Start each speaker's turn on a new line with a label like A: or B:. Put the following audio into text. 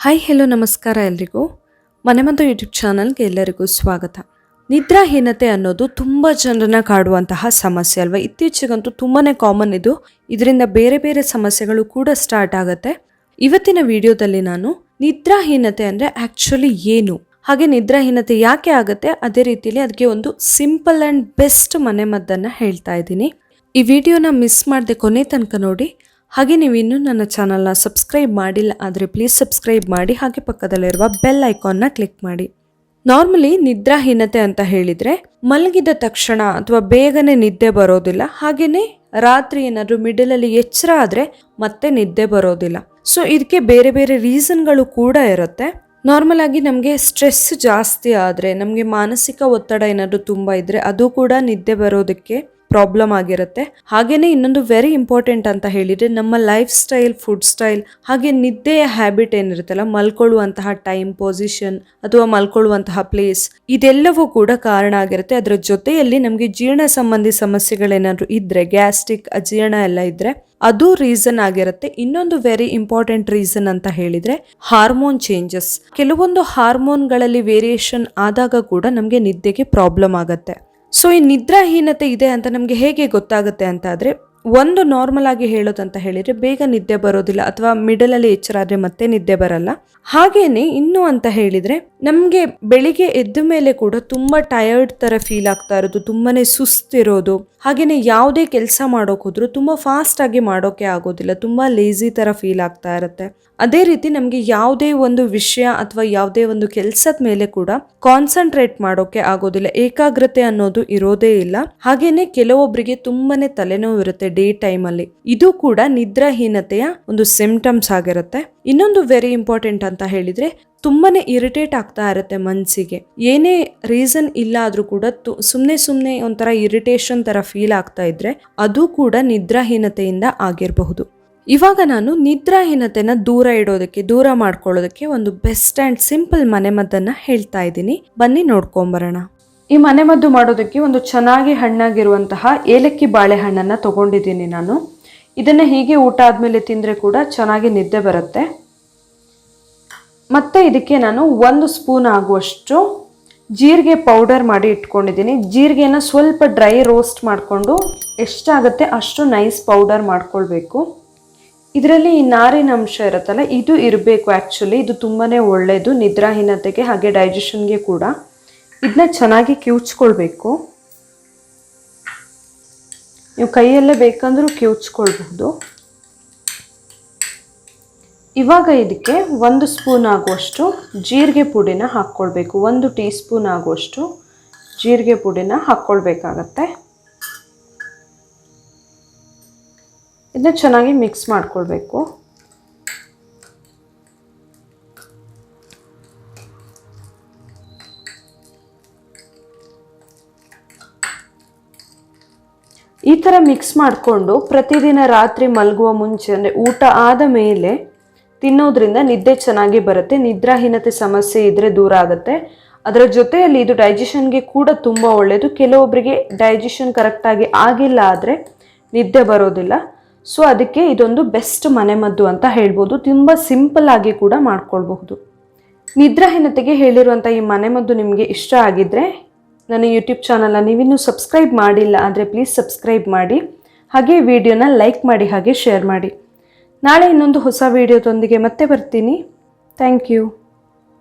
A: Hi hello ನಮಸ್ಕಾರ ಎಲ್ರಿಗೂ. ಮನೆಮದ್ದು ಯೂಟ್ಯೂಬ್ ಚಾನಲ್ಗೆ ಎಲ್ಲರಿಗೂ ಸ್ವಾಗತ. ನಿದ್ರಾಹೀನತೆ ಅನ್ನೋದು ತುಂಬ ಜನರನ್ನ ಕಾಡುವಂತಹ ಸಮಸ್ಯೆ ಅಲ್ವಾ. ಇತ್ತೀಚೆಗಂತೂ ತುಂಬಾ ಕಾಮನ್ ಇದು. ಇದರಿಂದ ಬೇರೆ ಬೇರೆ ಸಮಸ್ಯೆಗಳು ಕೂಡ ಸ್ಟಾರ್ಟ್ ಆಗುತ್ತೆ. ಇವತ್ತಿನ ವಿಡಿಯೋದಲ್ಲಿ ನಾನು ನಿದ್ರಾಹೀನತೆ ಅಂದರೆ ಆ್ಯಕ್ಚುಲಿ ಏನು, ಹಾಗೆ ನಿದ್ರಾಹೀನತೆ ಯಾಕೆ ಆಗುತ್ತೆ, ಅದೇ ರೀತಿಯಲ್ಲಿ ಅದಕ್ಕೆ ಒಂದು ಸಿಂಪಲ್ ಆ್ಯಂಡ್ ಬೆಸ್ಟ್ ಮನೆಮದ್ದನ್ನು ಹೇಳ್ತಾ ಇದ್ದೀನಿ. ಈ ವಿಡಿಯೋನ ಮಿಸ್ ಮಾಡದೆ ಕೊನೆ ತನಕ ನೋಡಿ. ಹಾಗೆ ನೀವು ಇನ್ನೂ ನನ್ನ ಚಾನಲ್ನ ಸಬ್ಸ್ಕ್ರೈಬ್ ಮಾಡಿಲ್ಲ ಆದರೆ ಪ್ಲೀಸ್ ಸಬ್ಸ್ಕ್ರೈಬ್ ಮಾಡಿ, ಹಾಗೆ ಪಕ್ಕದಲ್ಲಿರುವ ಬೆಲ್ ಐಕಾನ್ನ ಕ್ಲಿಕ್ ಮಾಡಿ. ನಾರ್ಮಲಿ ನಿದ್ರಾಹೀನತೆ ಅಂತ ಹೇಳಿದರೆ ಮಲಗಿದ ತಕ್ಷಣ ಅಥವಾ ಬೇಗನೆ ನಿದ್ದೆ ಬರೋದಿಲ್ಲ, ಹಾಗೆಯೇ ರಾತ್ರಿ ಏನಾದರೂ ಮಿಡಲಲ್ಲಿ ಎಚ್ಚರ ಆದರೆ ಮತ್ತೆ ನಿದ್ದೆ ಬರೋದಿಲ್ಲ. ಸೊ ಇದಕ್ಕೆ ಬೇರೆ ಬೇರೆ ರೀಸನ್ಗಳು ಕೂಡ ಇರುತ್ತೆ. ನಾರ್ಮಲ್ ಆಗಿ ನಮಗೆ ಸ್ಟ್ರೆಸ್ ಜಾಸ್ತಿ ಆದರೆ, ನಮಗೆ ಮಾನಸಿಕ ಒತ್ತಡ ಏನಾದರೂ ತುಂಬ ಇದ್ದರೆ ಅದು ಕೂಡ ನಿದ್ದೆ ಬರೋದಕ್ಕೆ ಪ್ರಾಬ್ಲಮ್ ಆಗಿರುತ್ತೆ. ಹಾಗೇನೆ ಇನ್ನೊಂದು ವೆರಿ ಇಂಪಾರ್ಟೆಂಟ್ ಅಂತ ಹೇಳಿದರೆ ನಮ್ಮ ಲೈಫ್ ಸ್ಟೈಲ್, ಫುಡ್ ಸ್ಟೈಲ್, ಹಾಗೆ ನಿದ್ದೆಯ ಹ್ಯಾಬಿಟ್ ಏನಿರುತ್ತಲ್ಲ, ಮಲ್ಕೊಳ್ಳುವಂತಹ ಟೈಮ್, ಪೊಸಿಷನ್ ಅಥವಾ ಮಲ್ಕೊಳ್ಳುವಂತಹ ಪ್ಲೇಸ್, ಇದೆಲ್ಲವೂ ಕೂಡ ಕಾರಣ ಆಗಿರುತ್ತೆ. ಅದರ ಜೊತೆಯಲ್ಲಿ ನಮಗೆ ಜೀರ್ಣ ಸಂಬಂಧಿ ಸಮಸ್ಯೆಗಳೇನಾದ್ರು ಇದ್ರೆ, ಗ್ಯಾಸ್ಟ್ರಿಕ್, ಅಜೀರ್ಣ ಎಲ್ಲ ಇದ್ರೆ ಅದು ರೀಸನ್ ಆಗಿರುತ್ತೆ. ಇನ್ನೊಂದು ವೆರಿ ಇಂಪಾರ್ಟೆಂಟ್ ರೀಸನ್ ಅಂತ ಹೇಳಿದ್ರೆ ಹಾರ್ಮೋನ್ ಚೇಂಜಸ್. ಕೆಲವೊಂದು ಹಾರ್ಮೋನ್ಗಳಲ್ಲಿ ವೇರಿಯೇಷನ್ ಆದಾಗ ಕೂಡ ನಮಗೆ ನಿದ್ದೆಗೆ ಪ್ರಾಬ್ಲಮ್ ಆಗುತ್ತೆ. ಸೊ ಈ ನಿದ್ರಾಹೀನತೆ ಇದೆ ಅಂತ ನಮಗೆ ಹೇಗೆ ಗೊತ್ತಾಗುತ್ತೆ ಅಂತ ಆದರೆ, ಒಂದು ನಾರ್ಮಲ್ ಆಗಿ ಹೇಳೋದಂತ ಹೇಳಿದರೆ ಬೇಗ ನಿದ್ದೆ ಬರೋದಿಲ್ಲ ಅಥವಾ ಮಿಡಲಲ್ಲಿ ಎಚ್ಚರ ಆದರೆ ಮತ್ತೆ ನಿದ್ದೆ ಬರಲ್ಲ. ಹಾಗೇನೆ ಇನ್ನು ಅಂತ ಹೇಳಿದರೆ ನಮಗೆ ಬೆಳಿಗ್ಗೆ ಎದ್ದ ಮೇಲೆ ಕೂಡ ತುಂಬ ಟಯರ್ಡ್ ಥರ ಫೀಲ್ ಆಗ್ತಾ ಇರೋದು, ತುಂಬಾ ಸುಸ್ತಿರೋದು, ಹಾಗೆಯೇ ಯಾವುದೇ ಕೆಲಸ ಮಾಡೋಕೆ ಹೋದ್ರೂ ತುಂಬ ಫಾಸ್ಟಾಗಿ ಮಾಡೋಕ್ಕೆ ಆಗೋದಿಲ್ಲ, ತುಂಬ ಲೇಝಿ ಥರ ಫೀಲ್ ಆಗ್ತಾ ಇರುತ್ತೆ. ಅದೇ ರೀತಿ ನಮಗೆ ಯಾವುದೇ ಒಂದು ವಿಷಯ ಅಥವಾ ಯಾವುದೇ ಒಂದು ಕೆಲಸದ ಮೇಲೆ ಕೂಡ ಕಾನ್ಸಂಟ್ರೇಟ್ ಮಾಡೋಕೆ ಆಗೋದಿಲ್ಲ, ಏಕಾಗ್ರತೆ ಅನ್ನೋದು ಇರೋದೇ ಇಲ್ಲ. ಹಾಗೇನೆ ಕೆಲವೊಬ್ಬರಿಗೆ ತುಂಬಾನೇ ತಲೆನೋವು ಇರುತ್ತೆ ಡೇ ಟೈಮಲ್ಲಿ. ಇದು ಕೂಡ ನಿದ್ರಾಹೀನತೆಯ ಒಂದು ಸಿಂಪ್ಟಮ್ಸ್ ಆಗಿರುತ್ತೆ. ಇನ್ನೊಂದು ವೆರಿ ಇಂಪಾರ್ಟೆಂಟ್ ಅಂತ ಹೇಳಿದ್ರೆ ತುಂಬಾನೇ ಇರಿಟೇಟ್ ಆಗ್ತಾ ಇರುತ್ತೆ ಮನಸ್ಸಿಗೆ. ಏನೇ ರೀಸನ್ ಇಲ್ಲ ಆದ್ರೂ ಕೂಡ ಸುಮ್ಮನೆ ಒಂಥರ ಇರಿಟೇಷನ್ ತರ ಫೀಲ್ ಆಗ್ತಾ ಇದ್ರೆ ಅದು ಕೂಡ ನಿದ್ರಾಹೀನತೆಯಿಂದ ಆಗಿರಬಹುದು. ಇವಾಗ ನಾನು ನಿದ್ರಾಹೀನತೆನ ದೂರ ಮಾಡ್ಕೊಳ್ಳೋದಕ್ಕೆ ಒಂದು ಬೆಸ್ಟ್ ಆ್ಯಂಡ್ ಸಿಂಪಲ್ ಮನೆಮದ್ದನ್ನು ಹೇಳ್ತಾ ಇದ್ದೀನಿ. ಬನ್ನಿ ನೋಡ್ಕೊಂಬರೋಣ. ಈ ಮನೆಮದ್ದು ಮಾಡೋದಕ್ಕೆ ಒಂದು ಚೆನ್ನಾಗಿ ಹಣ್ಣಾಗಿರುವಂತಹ ಏಲಕ್ಕಿ ಬಾಳೆಹಣ್ಣನ್ನು ತಗೊಂಡಿದ್ದೀನಿ ನಾನು. ಇದನ್ನು ಹೀಗೆ ಊಟ ಆದಮೇಲೆ ತಿಂದರೆ ಕೂಡ ಚೆನ್ನಾಗಿ ನಿದ್ದೆ ಬರುತ್ತೆ. ಮತ್ತು ಇದಕ್ಕೆ ನಾನು 1 ಸ್ಪೂನ್ ಆಗುವಷ್ಟು ಜೀರಿಗೆ ಪೌಡರ್ ಮಾಡಿ ಇಟ್ಕೊಂಡಿದ್ದೀನಿ. ಜೀರಿಗೆನ ಸ್ವಲ್ಪ ಡ್ರೈ ರೋಸ್ಟ್ ಮಾಡಿಕೊಂಡು ಎಷ್ಟಾಗುತ್ತೆ ಅಷ್ಟು ನೈಸ್ ಪೌಡರ್ ಮಾಡ್ಕೊಳ್ಬೇಕು. ಇದರಲ್ಲಿ ಈ ನಾರಿನ ಅಂಶ ಇರುತ್ತಲ್ಲ, ಇದು ಇರಬೇಕು. ಆ್ಯಕ್ಚುಲಿ ಇದು ತುಂಬಾ ಒಳ್ಳೆಯದು ನಿದ್ರಾಹೀನತೆಗೆ, ಹಾಗೆ ಡೈಜೆಷನ್ಗೆ ಕೂಡ. ಇದನ್ನ ಚೆನ್ನಾಗಿ ಕಿವುಚ್ಕೊಳ್ಬೇಕು. ನೀವು ಕೈಯಲ್ಲೇ ಬೇಕಂದ್ರೂ ಕಿವುಚ್ಕೊಳ್ಬಹುದು. ಇವಾಗ ಇದಕ್ಕೆ 1 ಸ್ಪೂನ್ ಆಗುವಷ್ಟು ಜೀರಿಗೆ ಪುಡಿನ ಹಾಕ್ಕೊಳ್ಬೇಕು. 1 ಟೀ ಸ್ಪೂನ್ ಆಗುವಷ್ಟು ಜೀರಿಗೆ ಪುಡಿನ ಹಾಕ್ಕೊಳ್ಬೇಕಾಗತ್ತೆ. ಇದನ್ನ ಚೆನ್ನಾಗಿ ಮಿಕ್ಸ್ ಮಾಡ್ಕೊಳ್ಬೇಕು. ಈ ಥರ ಮಿಕ್ಸ್ ಮಾಡಿಕೊಂಡು ಪ್ರತಿದಿನ ರಾತ್ರಿ ಮಲಗುವ ಮುಂಚೆ ಅಂದರೆ ಊಟ ಆದ ಮೇಲೆ ತಿನ್ನೋದ್ರಿಂದ ನಿದ್ದೆ ಚೆನ್ನಾಗಿ ಬರುತ್ತೆ. ನಿದ್ರಾಹೀನತೆ ಸಮಸ್ಯೆ ಇದ್ರೆ ದೂರ ಆಗುತ್ತೆ. ಅದರ ಜೊತೆಯಲ್ಲಿ ಇದು ಡೈಜೆಷನ್ಗೆ ಕೂಡ ತುಂಬ ಒಳ್ಳೆಯದು. ಕೆಲವೊಬ್ಬರಿಗೆ ಡೈಜೆಷನ್ ಕರೆಕ್ಟಾಗಿ ಆಗಿಲ್ಲ ಆದರೆ ನಿದ್ದೆ ಬರೋದಿಲ್ಲ. ಸೊ ಅದಕ್ಕೆ ಇದೊಂದು ಬೆಸ್ಟ್ ಮನೆಮದ್ದು ಅಂತ ಹೇಳ್ಬೋದು. ತುಂಬ ಸಿಂಪಲ್ ಆಗಿ ಕೂಡ ಮಾಡ್ಕೊಳ್ಬಹುದು. ನಿದ್ರಾಹೀನತೆಗೆ ಹೇಳಿರುವಂಥ ಈ ಮನೆಮದ್ದು ನಿಮಗೆ ಇಷ್ಟ ಆಗಿದ್ದರೆ ನನ್ನ ಯೂಟ್ಯೂಬ್ ಚಾನಲ್ನ ನೀವಿನ್ನೂ ಸಬ್ಸ್ಕ್ರೈಬ್ ಮಾಡಿಲ್ಲ ಅಂದರೆ ಪ್ಲೀಸ್ ಸಬ್ಸ್ಕ್ರೈಬ್ ಮಾಡಿ, ಹಾಗೆ ವಿಡಿಯೋನ ಲೈಕ್ ಮಾಡಿ, ಹಾಗೆ ಶೇರ್ ಮಾಡಿ. ನಾಳೆ ಇನ್ನೊಂದು ಹೊಸ ವಿಡಿಯೋದೊಂದಿಗೆ ಮತ್ತೆ ಬರ್ತೀನಿ. Thank you.